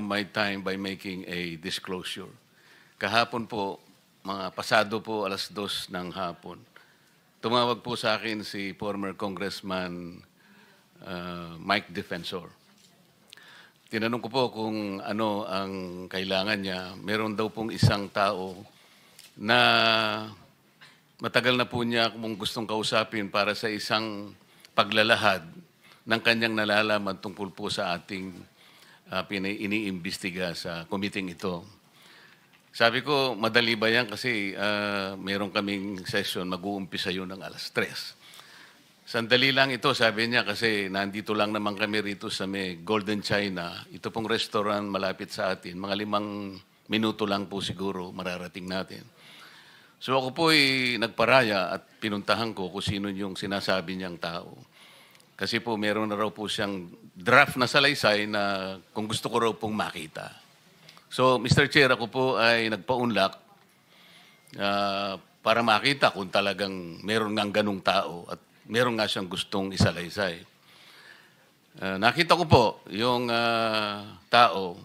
my time by making a disclosure. Kahapon po, mga pasado po alas 2 ng hapon, tumawag po sa akin si former Congressman Mike Defensor. Tinanong ko po kung ano ang kailangan niya. Meron daw pong isang tao na matagal na po niya kung gustong kausapin para sa isang paglalahad ng kanyang nalalaman tungkol po sa ating iniimbestiga sa committee ito. Sabi ko, madali ba yan kasi meron kaming session, mag-uumpisa yun ng alas 3. Sandali lang ito, sabi niya, kasi nandito lang naman kami rito sa may Golden China. Ito pong restaurant malapit sa atin. Mga 5 minuto lang po siguro mararating natin. So ako po ay nagparaya at pinuntahan ko kung sino yung sinasabi niyang tao. Kasi po meron na raw po siyang draft na salaysay na kung gusto ko raw pong makita. So Mr. Chair, ako po ay nagpaunlak para makita kung talagang meron ng ganung tao at meron nga siyang gustong isalaysay. Nakita ko po yung tao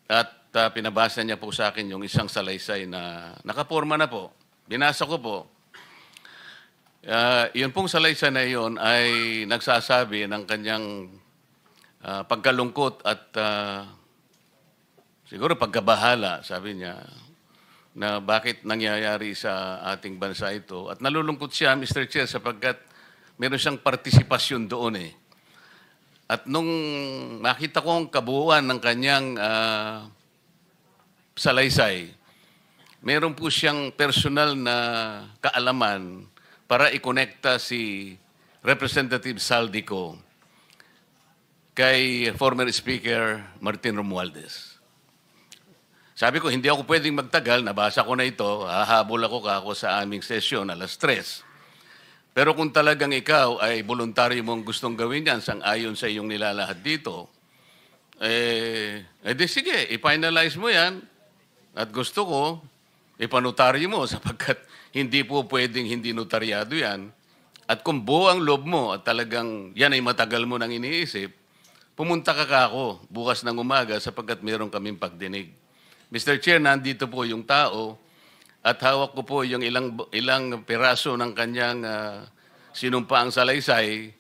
at pinabasa niya po sa akin yung isang salaysay na nakaporma na po. Binasa ko po. Yun pong salaysay na yun ay nagsasabi ng kanyang pagkalungkot at siguro pagkabahala, sabi niya, na bakit nangyayari sa ating bansa ito. At nalulungkot siya, Mr. Chair, sapagkat meron siyang partisipasyon doon eh. At nung makita ko ang kabuuan ng kanyang salaysay, meron po siyang personal na kaalaman para ikonekta si Representative Saldico kay former Speaker Martin Romualdez. Sabi ko, hindi ako pwedeng magtagal, nabasa ko na ito, hahabol ako sa aming sesyon alas 3. Pero kung talagang ikaw ay voluntaryo mong gustong gawin yan sang-ayon sa iyong nilalahad dito, di sige, i-finalize mo yan at gusto ko, ipanotaryo mo sapagkat hindi po pwedeng hindi notaryado yan. At kung buo ang loob mo at talagang yan ay matagal mo nang iniisip, pumunta ka ako bukas ng umaga sapagkat meron kaming pagdinig. Mr. Chair, nandito po yung tao at hawak ko po yung ilang piraso ng kanyang sinumpaang salaysay.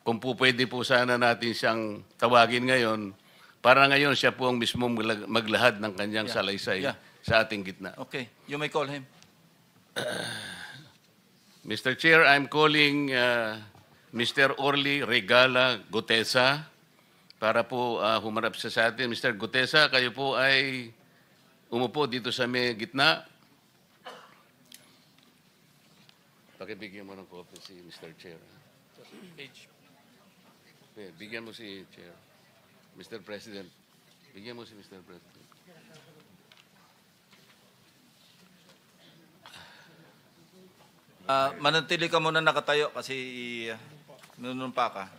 Kung po pwede po sana natin siyang tawagin ngayon, para ngayon siya po ang mismo maglahad ng kanyang salaysay sa ating gitna. Okay, you may call him. Mr. Chair, I'm calling Mr. Orly Regala Gutesa para po humarap sa atin. Mr. Gutesa, kayo po ay umupo dito sa may gitna. Pakibigyan mo ng copy si Mr. Chair. Page. Okay, bigyan mo si Chair. Mr. President. Bigyan mo si Mr. President. Manatili ka muna nakatayo kasi nunumpa ka.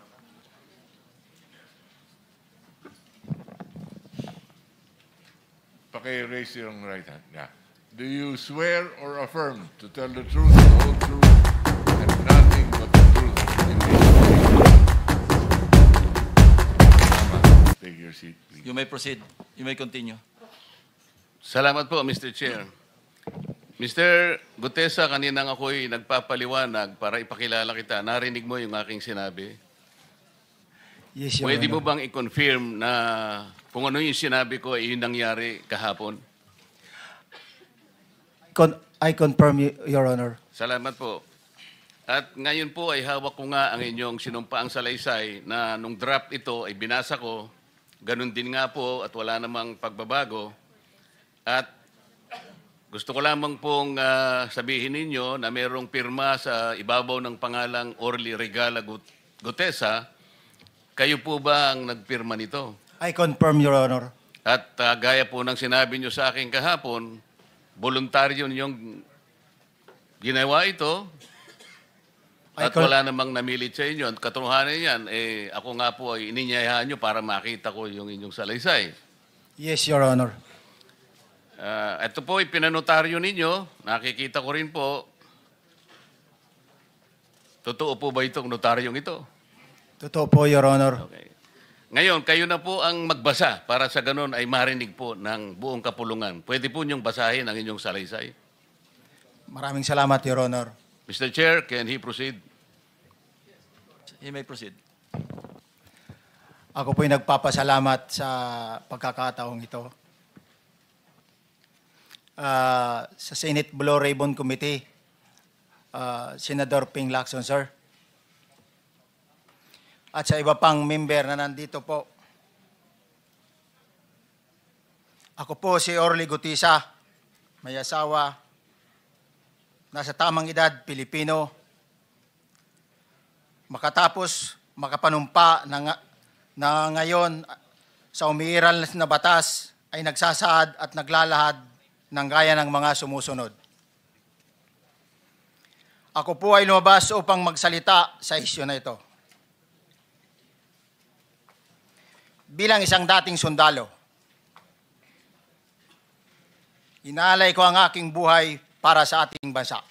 Raise your right hand. Yeah. Do you swear or affirm to tell the truth, the whole truth, and nothing but the truth in this case? Take your seat, please. You may proceed. You may continue. Salamat po, Mr. Chair. Mr. Gutesa, kaninang ako'y nagpapaliwanag para ipakilala kita. Narinig mo yung aking sinabi. Yes, Your Pwede mo Honor. bang i-confirm na kung ano yung sinabi ko ay yung nangyari kahapon? I confirm, Your Honor. Salamat po. At ngayon po ay hawak ko nga ang inyong sinumpaang salaysay na nung draft ito ay binasa ko. Ganun din nga po at wala namang pagbabago. At gusto ko lamang pong sabihin ninyo na mayroong pirma sa ibabaw ng pangalang Orly Regala Gutesa. Kayo po ba ang nagpirma nito? I confirm, Your Honor. At gaya po ng sinabi nyo sa akin kahapon, voluntaryo ninyong ginawa ito at wala namang namilit sa inyo. At katotohanan yan, ako nga po ay ininyayahan nyo para makita ko yung inyong salaysay. Yes, Your Honor. Ito po ay pinanotaryo ninyo. Nakikita ko rin po. Totoo po ba itong notaryong ito? Totoo po, Your Honor. Okay. Ngayon, kayo na po ang magbasa para sa ganun ay marinig po ng buong kapulungan. Pwede po niyong basahin ang inyong salaysay. Maraming salamat, Your Honor. Mr. Chair, can he proceed? He may proceed. Ako po'y nagpapasalamat sa pagkakataong ito. Sa Senate Blue Ribbon Committee, Senador Ping Lacson, sir. At sa iba pang member na nandito po. Ako po si Orly Gutisa, may asawa, nasa tamang edad, Pilipino. Makatapos makapanumpa na ngayon sa umiiral na batas ay nagsasaad at naglalahad ng gaya ng mga sumusunod. Ako po ay lumabas upang magsalita sa isyu na ito. Bilang isang dating sundalo, inaalay ko ang aking buhay para sa ating bansa.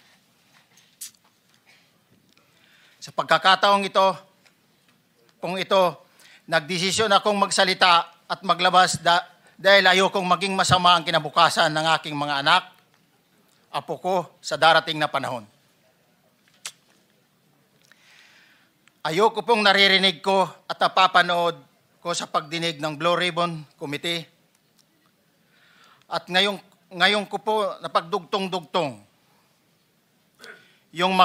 Sa pagkakataong ito, nagdesisyon akong magsalita at maglabas dahil ayokong maging masama ang kinabukasan ng aking mga anak, apo ko sa darating na panahon. Ayoko pong naririnig ko at napapanood ko sa pagdinig ng Blue Ribbon Committee. At ngayon ko po napagdugtong-dugtong yung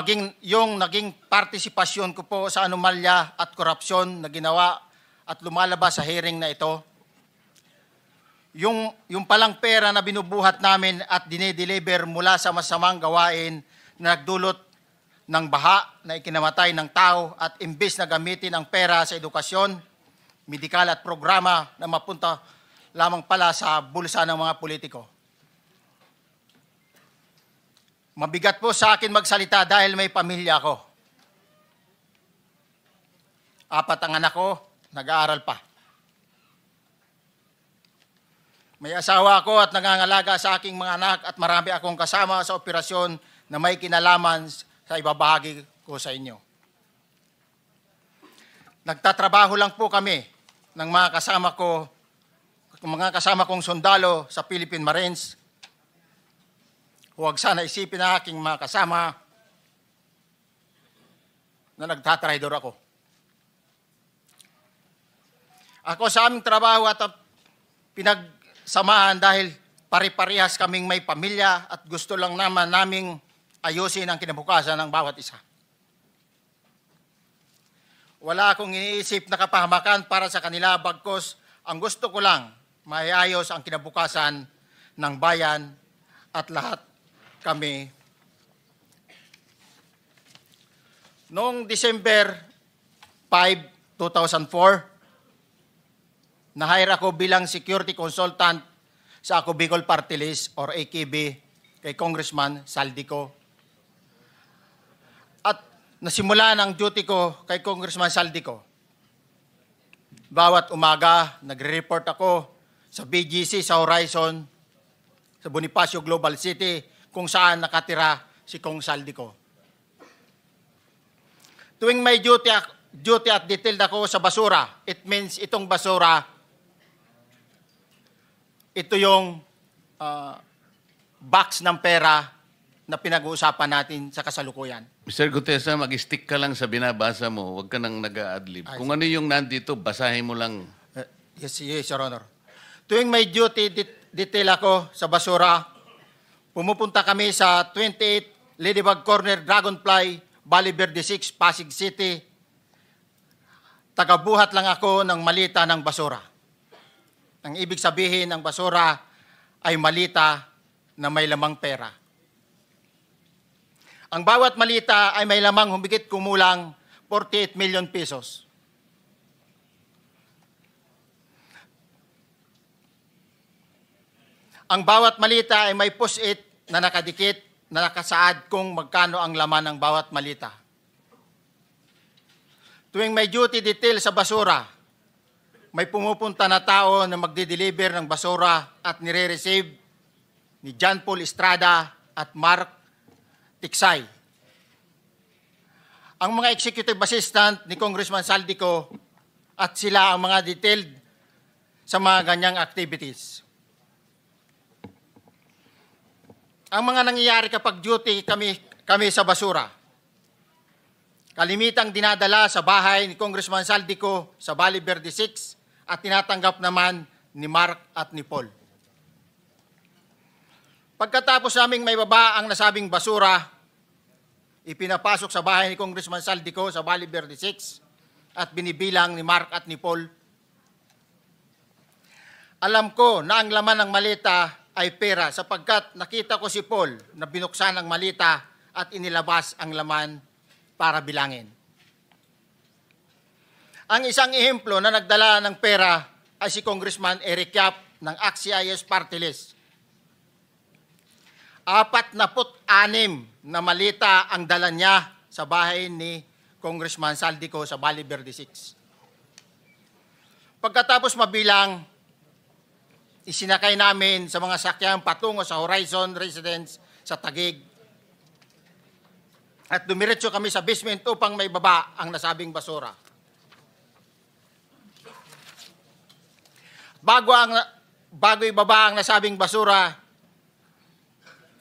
naging partisipasyon ko po sa anomalya at korupsyon na ginawa at lumalabas sa hearing na ito. Yung palang pera na binubuhat namin at dinideliver mula sa masamang gawain na nagdulot ng baha na ikinamatay ng tao at imbes na gamitin ang pera sa edukasyon, medikal at programa na mapunta lamang pala sa bulsa ng mga politiko. Mabigat po sa akin magsalita dahil may pamilya ako. 4 ang anak ko, nag-aaral pa. May asawa ako at nangangalaga sa aking mga anak at marami akong kasama sa operasyon na may kinalaman sa ibabahagi ko sa inyo. Nagtatrabaho lang po kami ng mga kasama kong sundalo sa Philippine Marines. Huwag sana isipin na aking mga kasama na nagtatraidor ako. Ako sa aming trabaho at pinagsamahan dahil pare-parehas kaming may pamilya at gusto lang naman naming ayusin ang kinabukasan ng bawat isa. Wala akong iniisip na kapahamakan para sa kanila, bagkus ang gusto ko lang maiayos ang kinabukasan ng bayan at lahat kami. Noong December 5, 2004, na-hire ako bilang security consultant sa Ako Bicol Party List or AKB kay Congressman Saldico. At nasimula ang duty ko kay Congressman Saldico. Bawat umaga, nagre-report ako sa BGC sa Horizon, sa Bonifacio Global City, kung saan nakatira si Kong Saldico. Tuwing may duty at detailed ako sa basura, it means itong basura, ito yung box ng pera na pinag-uusapan natin sa kasalukuyan. Mr. Gutesa, mag-stick ka lang sa binabasa mo. Huwag ka nang nag-a-adlib. Kung ano yung nandito, basahin mo lang. Yes, Your Honor. Tuwing may duty detail ako sa basura, pumupunta kami sa 28 Ladybug Corner, Dragonfly, Valle Verde 6, Pasig City. Tagabuhat lang ako ng malita ng basura. Ang ibig sabihin ng basura ay malita na may lamang pera. Ang bawat malita ay may lamang humigit kumulang 48 million pesos. Ang bawat malita ay may post-it na nakadikit na nakasaad kung magkano ang laman ng bawat malita. Tuwing may duty detail sa basura, may pumupunta na tao na magde-deliver ng basura at nire-receive ni John Paul Estrada at Mark Tiksay. Ang mga executive assistant ni Congressman Saldico at sila ang mga detailed sa mga ganyang activities. Ang mga nangyayari kapag duty kami sa basura, kalimitang dinadala sa bahay ni Congressman Saldico sa Valle Verde 6 at tinatanggap naman ni Mark at ni Paul. Pagkatapos naming may baba ang nasabing basura, ipinapasok sa bahay ni Congressman Saldico sa Valle Verde 6 at binibilang ni Mark at ni Paul. Alam ko na ang laman ng malita ay pera sapagkat nakita ko si Paul na binuksan ang malita at inilabas ang laman para bilangin. Ang isang ehemplo na nagdala ng pera ay si Congressman Eric Yap ng AXIS Party List. 46 na malita ang dala niya sa bahay ni Congressman Saldico sa Valle Verde 6. Pagkatapos mabilang, isinakay namin sa mga sakyang patungo sa Horizon Residence sa Taguig. At dumiretso kami sa basement upang may baba ang nasabing basura. Bago ibaba ang nasabing basura,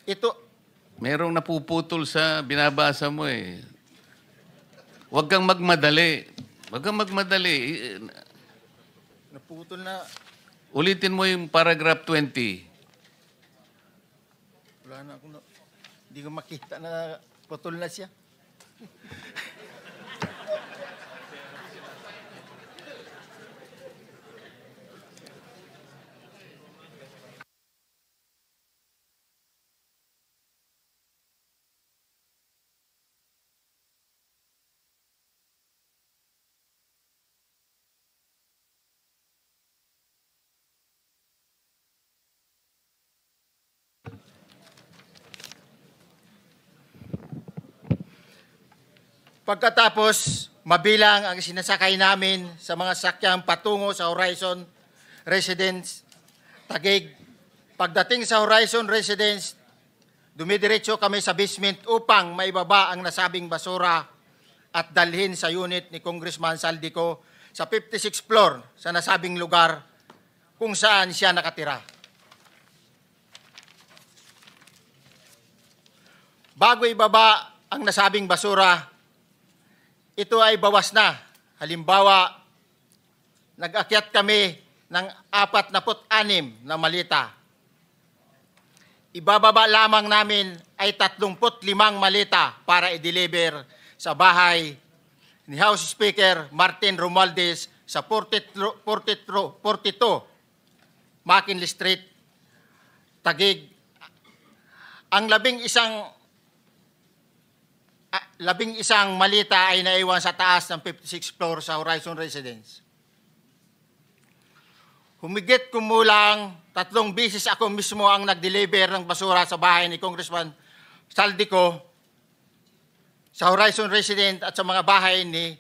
ito... Merong napuputol sa binabasa mo eh. Huwag kang magmadali. Huwag kang magmadali. Naputol na... Ulitin mo yung paragraph 20. Wala na akong... Hindi ko makita na putol na siya. Pagkatapos, mabilang ang sinasakay namin sa mga sakyang patungo sa Horizon Residence, Taguig. Pagdating sa Horizon Residence, dumidiretso kami sa basement upang maibaba ang nasabing basura at dalhin sa unit ni Congressman Saldico sa 56th floor sa nasabing lugar kung saan siya nakatira. Bago ibaba ang nasabing basura, ito ay bawas na. Halimbawa, nag-akyat kami ng 46 na malita. Ibababa lamang namin ay 35 malita para i-deliver sa bahay ni House Speaker Martin Romualdez sa 42 McKinley Street, Taguig. Ang labing isang malita ay naiwan sa taas ng 56th floor sa Horizon Residence. Humigit kumulang 3 beses ako mismo ang nag-deliver ng basura sa bahay ni Congressman Saldico sa Horizon Residence at sa mga bahay ni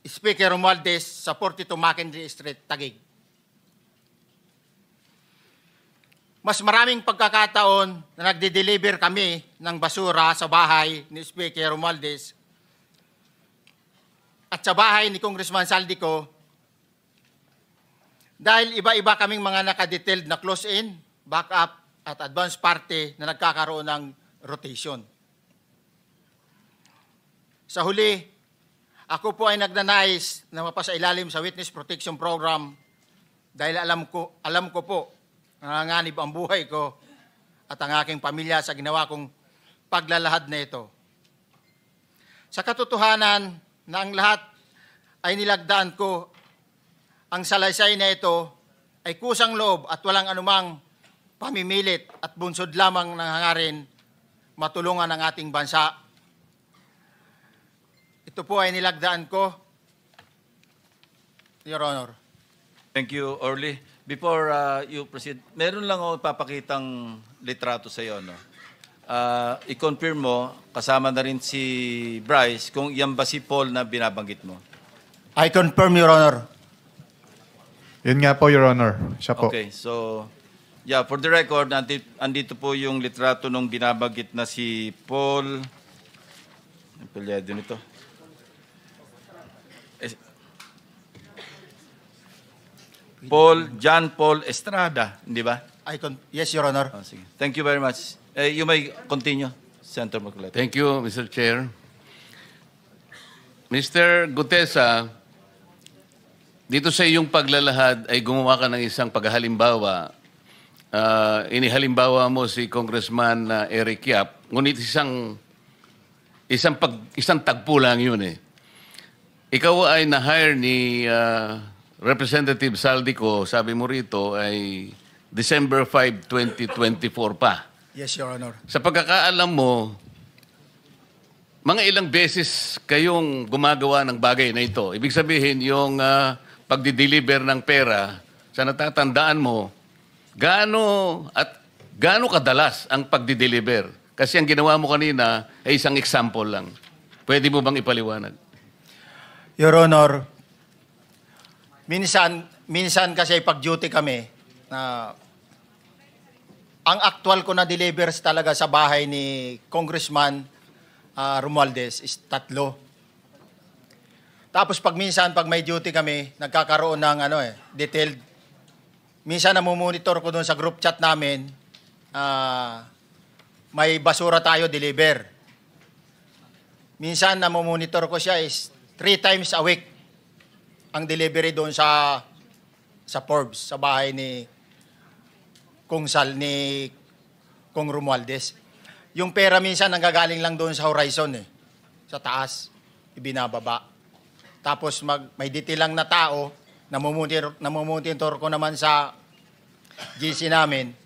Speaker Romualdez sa 42 McKinley Street, Taguig. Mas maraming pagkakataon na nagde-deliver kami ng basura sa bahay ni Speaker Romualdez at sa bahay ni Congressman Saldico dahil iba-iba kaming mga nakadetailed na close-in, back-up at advance party na nagkakaroon ng rotation. Sa huli, ako po ay nagnanais na mapasailalim sa Witness Protection Program dahil alam ko po nanganganib ang buhay ko at ang aking pamilya sa ginawa kong paglalahad na ito. Sa katotohanan na ang lahat ay nilagdaan ko, ang salaysay na ito ay kusang loob at walang anumang pamimilit at bunsod lamang ng hangarin matulungan ang ating bansa. Ito po ay nilagdaan ko, Your Honor. Thank you, Orly. Before you proceed, meron lang ako papakitang litrato sa iyo. No? I-confirm mo, kasama na rin si Bryce, kung yan ba si Paul na binabanggit mo. I confirm, Your Honor. Yun nga po, Your Honor. Siya po. Okay, so, yeah, for the record, andito po yung litrato nung binabanggit na si Paul. Ang palyado nito. John Paul Estrada, di ba? Yes, Your Honor. Oh, sige. Thank you very much. You may continue, Senator Marcoleta. Thank you, Mr. Chair. Mr. Gutesa, dito sa iyong paglalahad ay gumawa ka ng isang paghalimbawa. Inihalimbawa mo si Congressman Eric Yap, ngunit isang tagpo lang yun eh. Ikaw ay na-hire ni Representative Saldico, sabi mo rito, ay December 5, 2024 pa. Yes, Your Honor. Sa pagkakaalam mo, mga ilang beses kayong gumagawa ng bagay na ito. Ibig sabihin, yung pagdi-deliver ng pera, sa natatandaan mo, gaano kadalas ang pagdi-deliver? Kasi ang ginawa mo kanina ay isang example lang. Pwede mo bang ipaliwanag? Your Honor, minsan kasi pag-duty kami, ang actual ko na delivers talaga sa bahay ni Congressman Romualdez is 3. Tapos pag may duty kami, nagkakaroon ng detailed. Minsan namumonitor ko doon sa group chat namin, may basura tayo deliver. Minsan namumonitor ko siya is 3 times a week ang delivery doon sa Forbes, sa bahay ni Kung Romualdez. Yung pera minsan nanggagaling lang doon sa horizon sa taas, ibinababa. Tapos may detail lang na tao, namumonitor ko naman sa GC namin.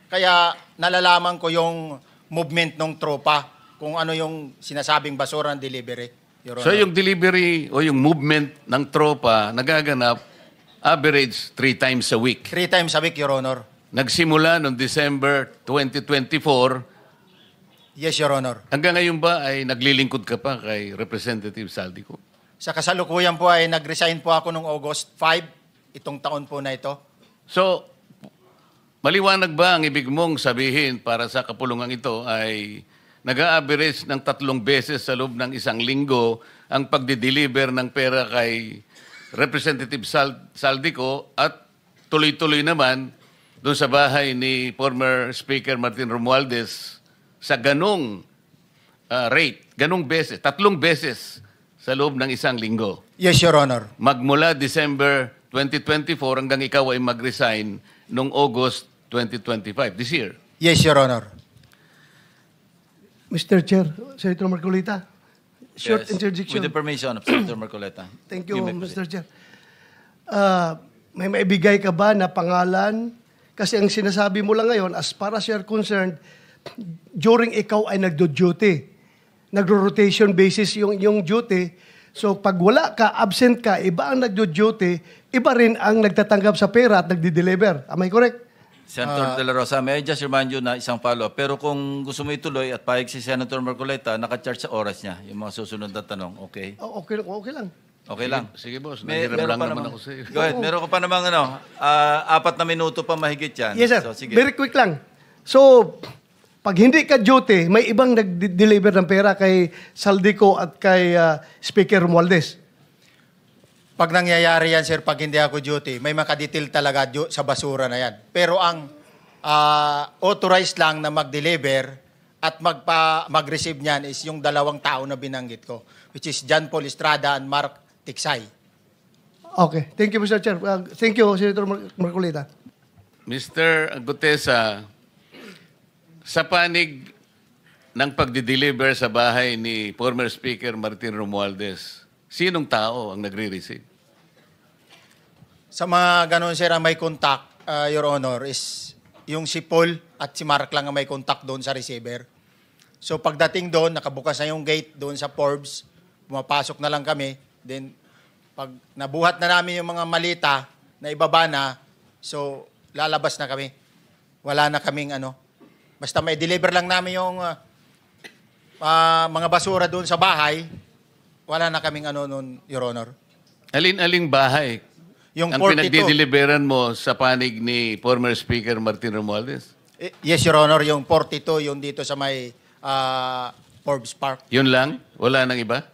Kaya nalalaman ko yung movement ng tropa, kung ano yung sinasabing basura ng delivery. Your Honor. So yung delivery o yung movement ng tropa nagaganap average 3 times a week. 3 times a week, Your Honor. Nagsimula noong December 2024. Yes, Your Honor. Hanggang ngayon ba ay naglilingkod ka pa kay Representative Saldico? Sa kasalukuyan po ay nag-resign po ako noong August 5, itong taon po na ito. So, maliwanag ba ang ibig mong sabihin para sa kapulungan ito ay nag-a-average ng 3 beses sa loob ng isang linggo ang pagdi-deliver ng pera kay Representative Saldico at tuloy-tuloy naman doon sa bahay ni former Speaker Martin Romualdez sa ganong rate, ganong beses, 3 beses sa loob ng isang linggo. Yes, Your Honor. Magmula December 2024 hanggang ikaw ay mag-resign noong August 2025, this year. Yes, Your Honor. Mr. Chair, Senator Marcolita, short Yes. interjection. With the permission of Senator Marcoleta. Thank you, may Mr. proceed. Chair. May maibigay ka ba na pangalan? Kasi ang sinasabi mo lang ngayon, as far as you're concerned, during ikaw ay nagdo-duty, nagro-rotation basis yung duty. So pag wala ka, absent ka, iba ang nagdo-duty, iba rin ang nagtatanggap sa pera at nagdi-deliver. Am I correct? Senator De La Rosa, may I just remind you na isang follow-up. Pero kung gusto mo ituloy at pahig si Senator Marcoleta, naka-charge sa oras niya, yung mga susunod na tanong, okay? Okay lang. Okay lang. Sige, boss. May- Nanghiram meron lang pa naman namang- ako sa iyo. Go ahead. Meron ka pa namang 4 na minuto pa mahigit yan. Yes, sir. So, sige. Very quick lang. So, pag hindi ka duty, may ibang nag-deliver ng pera kay Saldico at kay Speaker Romualdez. Pag nangyayari yan, sir, pag hindi ako duty, may makadetail talaga sa basura na yan. Pero ang authorized lang na mag-deliver at mag-receive niyan is yung 2 tao na binanggit ko, which is John Paul Estrada and Mark Tiksay. Okay. Thank you, Mr. Chair. Thank you, Senator Marcolita. Mr. Gutesa, sa panig ng pagdi-deliver sa bahay ni former Speaker Martin Romualdez, sinong tao ang nagre-receive? Sa mga ganun, sir, ang may contact, Your Honor, is yung si Paul at si Mark lang ang may contact doon sa receiver. So pagdating doon, nakabukas na yung gate doon sa Forbes, pumapasok na lang kami. Then pag nabuhat na namin yung mga malita na ibaba na, so lalabas na kami. Wala na kaming basta may deliver lang namin yung mga basura doon sa bahay, wala na kaming noon, Your Honor. Alin-aling bahay Yung ang 42. pinagdi-deliveran mo sa panig ni former Speaker Martin Romualdez? Yes, Your Honor, yung 42, yung dito sa may Forbes Park. Yun lang? Wala nang iba?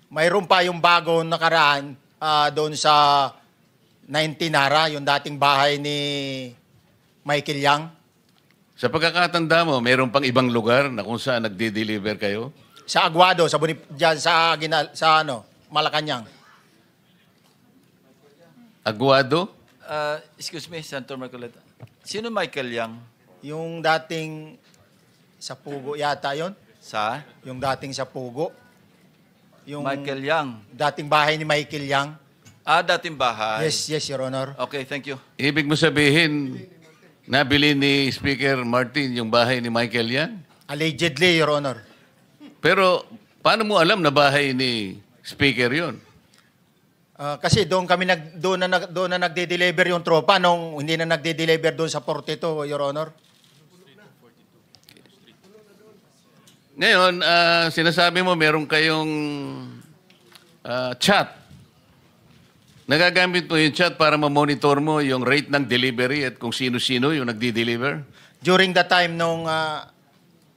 Mayroon pa yung bago nakaraan doon sa Nara, yung dating bahay ni Michael Yang. Sa pagkakatanda mo, mayroon pang ibang lugar na kung saan nagde-deliver kayo? Sa Aguado, dyan sa Malacanang. Aguado? Excuse me, Senator Marcoleta. Sino Michael Yang? Yung dating sa Pugo yata yon. Sa? Yung dating sa Pugo. Yung Michael Yang. dating bahay ni Michael Yang. Dating bahay. Yes, Your Honor. Okay, thank you. Ibig mo sabihin, nabili ni Speaker Martin yung bahay ni Michael yan? Allegedly, Your Honor. Pero paano mo alam na bahay ni Speaker yon? Kasi doon na nagde-deliver yung tropa nung hindi na nagde-deliver doon sa 42, Your Honor. Ngayon, sinasabi mo meron kayong chat. Nagagamit mo yung chat para ma-monitor mo yung rate ng delivery at kung sino-sino yung nagdi-deliver? During the time nung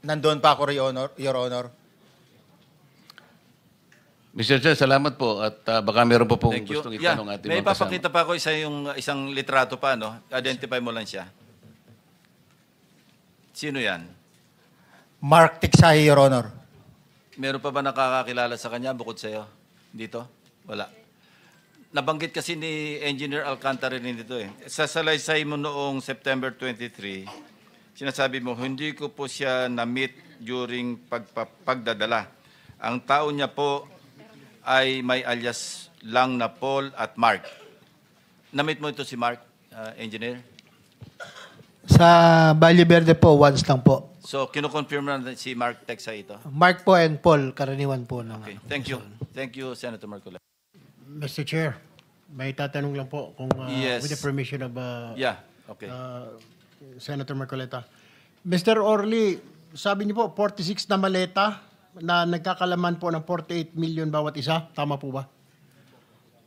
nandoon pa ako, Your Honor. Mr. Chair, salamat po at baka meron pa pong Thank you. gustong itanong ating May mga kasama. papakita pa ako isang litrato pa, no? Identify mo lang siya. Sino yan? Mark Tiksahi, Your Honor. Meron pa ba nakakakilala sa kanya bukod sa'yo? Dito? Wala. Nabanggit kasi ni Engineer Alcantara rin dito eh. Sa salaysay mo noong September 23, sinasabi mo, hindi ko po siya na-meet during pagdadala. Ang tao niya po ay may alias lang na Paul at Mark. Na-meet mo ito si Mark, Engineer? Sa Valle Verde po, once lang po. So, kinukonfirm na si Mark Texa ito? Mark po and Paul, karaniwan po. Okay, thank you. Thank you, Senator Marcoleta. Mr. Chair, may tatanong lang po kung Yes. with the permission of Yeah, okay. Senator Marcoleta. Mr. Orly, sabi niyo po 46 na maleta na nagkakalaman po ng 48 million bawat isa. Tama po ba?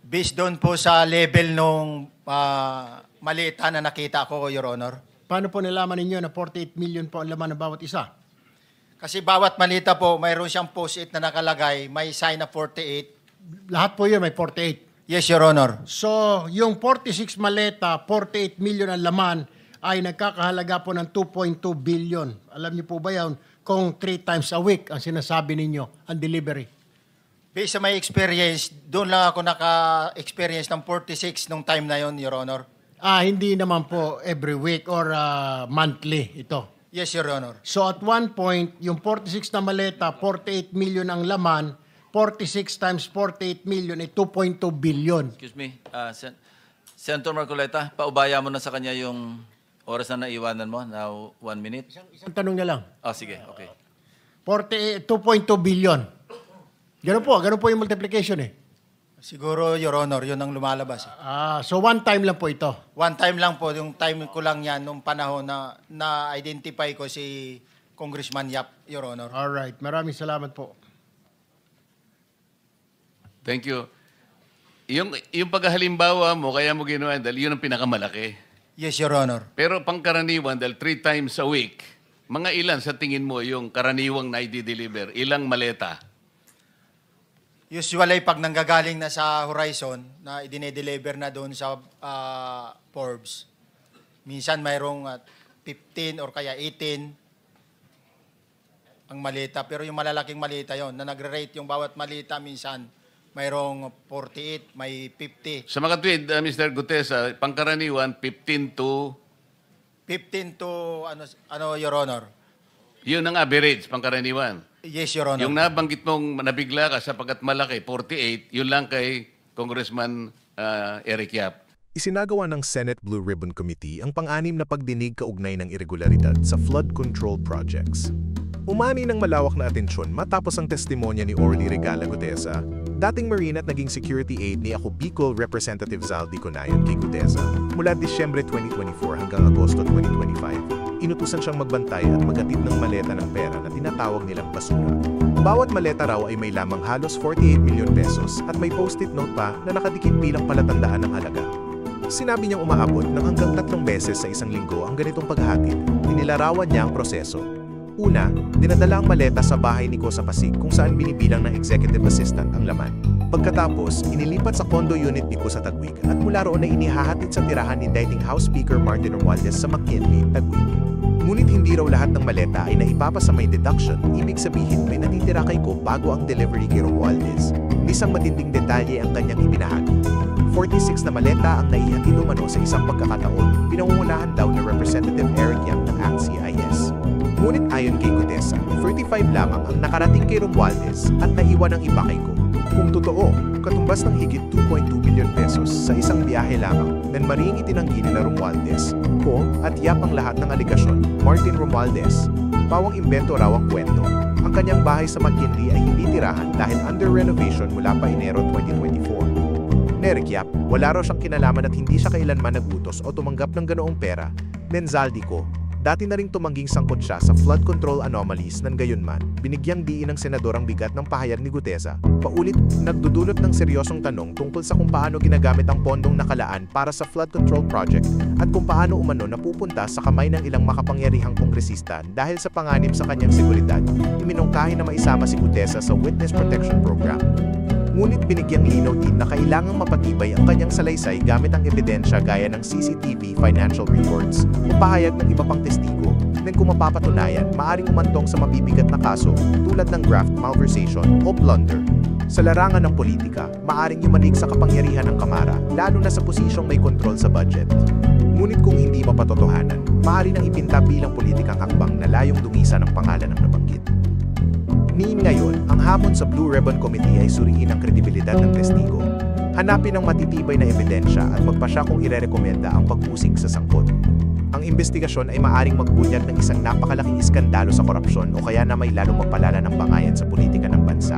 Based doon po sa level nung malita na nakita ko, Your Honor. Paano po nalaman ninyo na 48 million po ang laman ng bawat isa? Kasi bawat malita po, mayroon siyang post-it na nakalagay, may sign na 48. Lahat po yun may 48. Yes, Your Honor. So, yung 46 maleta, 48 million ang laman ay nagkakahalaga po ng 2.2 billion. Alam niyo po ba yan kung 3 times a week ang sinasabi ninyo ang delivery? Based sa my experience, doon lang ako naka-experience ng 46 nung time na yon, Your Honor. Hindi naman po every week or monthly ito. Yes, Your Honor. So at one point, yung 46 na maleta, 48 million ang laman, 46 times 48 million ay 2.2 billion. Excuse me, Senator Marcoleta, paubaya mo na sa kanya yung oras na naiwanan mo, now 1 minute. Isang tanong na lang. Sige, okay. 2.2 billion. Ganun po yung multiplication eh. Siguro, Your Honor, yun ang lumalabas. So one time lang po ito. One time lang po, yung time ko lang yan, nung panahon na na-identify ko si Congressman Yap, Your Honor. Alright, maraming salamat po. Thank you. Yung paghalimbawa mo, kaya mo ginawa, dahil yun ang pinakamalaki. Yes, Your Honor. Pero pangkaraniwan, dahil 3 times a week, mga ilan sa tingin mo yung karaniwang na i-deliver? Ilang maleta? Usually, pag nanggagaling na sa Horizon, na idine-deliver na doon sa Forbes, minsan mayroong 15 or kaya 18 ang malita. Pero yung malalaking malita yon na nagre-rate yung bawat malita, minsan mayroong 48, may 50. Sa mga tweet, Mr. Gutesa, pangkaraniwan, 15 to, Your Honor? yun ang average, pangkaraniwan. Yes, Your Honor. Yung nabanggit mong nabigla ka sapagkat malaki, 48, yun lang kay Congressman Eric Yap. Isinagawa ng Senate Blue Ribbon Committee ang pang-anim na pagdinig kaugnay ng irregularidad sa flood control projects. Umani ng malawak na atensyon matapos ang testimonya ni Orly Regala Gutesa, dating Marine at naging security aide ni Ako Bicol Representative Zaldi Conayon kay Gutesa mula Disyembre 2024 hanggang Agosto 2025. Inutusan siyang magbantay at maghatid ng maleta ng pera na tinatawag nilang basura. Bawat maleta raw ay may lamang halos 48 milyon pesos at may post-it note pa na nakadikit bilang palatandaan ng halaga. Sinabi niyang umaabot ng hanggang 3 beses sa isang linggo ang ganitong paghahatid. Inilarawan niya ang proseso. Una, dinadala ang maleta sa bahay ni Cosa Pasig kung saan binibilang ng executive assistant ang laman. Pagkatapos, inilipat sa condo unit Pico sa Taguig at mula roon ay inihahatid sa tirahan ni dating House Speaker Martin Romualdez sa McKinley, Taguig. Ngunit hindi raw lahat ng maleta ay naipapa sa may deduction, ibig sabihin may natitira kay Ko bago ang delivery kay Romualdez. Isang matinding detalye ang kanyang ibinahagi. 46 na maleta ang naihatid umano sa isang pagkakataon, pinangungunahan daw ni Representative Eric Yap ng ACT-CIS. Ngunit ayon kay Gutesa, 35 lamang ang nakarating kay Romualdez at naiwan ang iba kay Ko. Kung totoo, katumbas ng higit 2.2 billion pesos sa isang biyahe lamang, nan maring itinanggi nila Romualdez, Ko at Yap ang lahat ng aligasyon. Martin Romualdez, pawang imbento raw ang kwento. Ang kanyang bahay sa McKinley ay hindi tirahan dahil under renovation mula pa Enero 2024. Eric Yap, wala raw siyang kinalaman at hindi siya kailanman nagutos o tumanggap ng ganoong pera. Menzaldi Ko, dati na ring tumangging sangkot siya sa flood control anomalies ng gayunman, binigyang diin ng senador ang bigat ng pahayag ni Gutesa. Paulit, nagdudulot ng seryosong tanong tungkol sa kung paano ginagamit ang pondong nakalaan para sa flood control project at kung paano umano napupunta sa kamay ng ilang makapangyarihang kongresista dahil sa panganib sa kanyang seguridad. Iminungkahi na maisama si Gutesa sa Witness Protection Program. Ngunit binigyang linaw din na kailangang mapatibay ang kanyang salaysay gamit ang ebidensya gaya ng CCTV financial records o pahayag ng iba pang testigo na kung mapapatunayan, maaring umantong sa mabibigat na kaso tulad ng graft malversation o plunder. Sa larangan ng politika, maaring yumanig sa kapangyarihan ng Kamara, lalo na sa posisyong may kontrol sa budget. Ngunit kung hindi mapatotohanan, maaari nang ipinta bilang politikang hakbang na layong dungisa ng pangalan ng nabanggit. Niin ngayon, ang hamon sa Blue Ribbon Committee ay suriin ang kredibilidad ng testigo. Hanapin ang matitibay na ebidensya at magpasya kung irerekomenda ang pag-usig sa sangkot. Ang investigasyon ay maaring magbunyag ng isang napakalaking iskandalo sa korupsyon o kaya na may lalong magpalala ng bangayan sa politika ng bansa.